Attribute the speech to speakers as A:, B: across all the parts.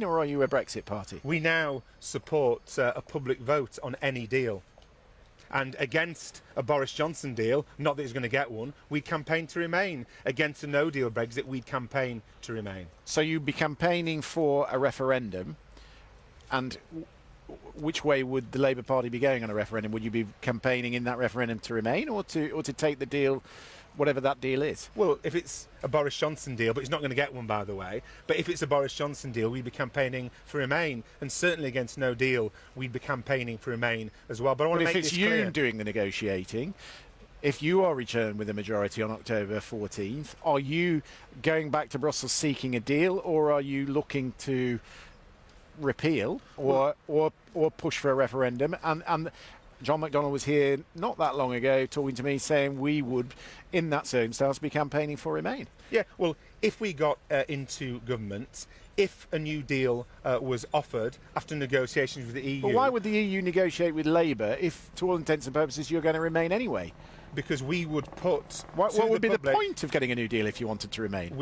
A: or are you a Brexit party?
B: We now support a public vote on any deal. And against a Boris Johnson deal, not that he's going to get one, we'd campaign to remain. Against a no-deal Brexit, we'd campaign to remain.
A: So you'd be campaigning for a referendum, and which way would the Labour Party be going on a referendum? Would you be campaigning in that referendum to remain, or to take the deal, whatever that deal is?
B: Well, if it's a Boris Johnson deal, but he's not going to get one, by the way, but if it's a Boris Johnson deal, we'd be campaigning for remain, and certainly against no deal, we'd be campaigning for remain as well. But I want to make this clear.
A: If it's you doing the negotiating, if you are returned with a majority on October 14th, are you going back to Brussels seeking a deal, or are you looking to repeal or push for a referendum? And John McDonnell was here not that long ago talking to me saying we would, in that circumstance, be campaigning for remain.
B: Yeah, well, if we got into government, if a new deal was offered after negotiations with the EU...
A: But why would the EU negotiate with Labour if, to all intents and purposes, you're going to remain anyway?
B: Because we would put...
A: What would be the point of getting a new deal if you wanted to remain?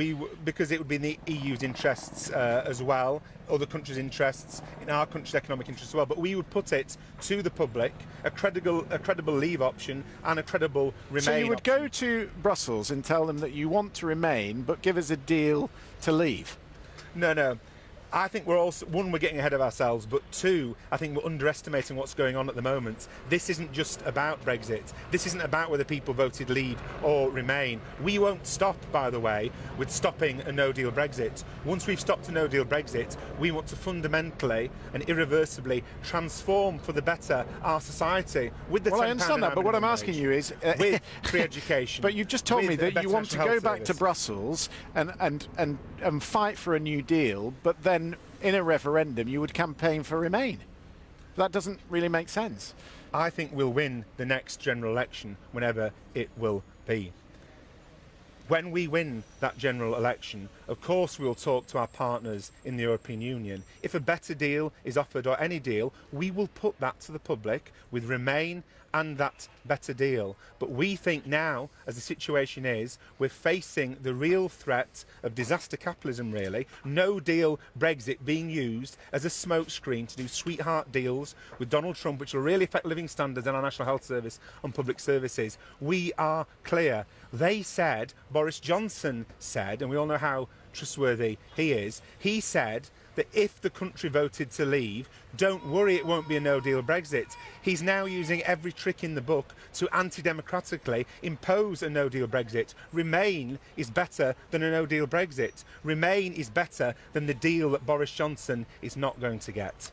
B: Because it would be in the EU's interests as well, other countries' interests, in our country's economic interests as well. But we would put it to the public, a credible leave option and a credible remain
A: So you would
B: option.
A: go to Brussels and tell them that you want to remain, but give us a deal to leave?
B: No. I think we're also, one, we're getting ahead of ourselves, but two, I think we're underestimating what's going on at the moment. This isn't just about Brexit. This isn't about whether people voted leave or remain. We won't stop, by the way, with stopping a no-deal Brexit. Once we've stopped a no-deal Brexit, we want to fundamentally and irreversibly transform for the better our society with the
A: Well, I understand that, but what I'm asking you is...
B: with free education.
A: But you've just told me that you want to go back to Brussels and fight for a new deal, but then in a referendum you would campaign for remain. That doesn't really make sense.
B: I think we'll win the next general election, whenever it will be. When we win that general election, of course we'll talk to our partners in the European Union. If a better deal is offered, or any deal, we will put that to the public with remain and that better deal. But we think now, as the situation is, we're facing the real threat of disaster capitalism, really. No deal Brexit being used as a smokescreen to do sweetheart deals with Donald Trump, which will really affect living standards in our National Health Service and public services. We are clear. They said, Boris Johnson said, and we all know how trustworthy he is, he said that if the country voted to leave, don't worry, it won't be a no-deal Brexit. He's now using every trick in the book to anti-democratically impose a no-deal Brexit. Remain is better than a no-deal Brexit. Remain is better than the deal that Boris Johnson is not going to get.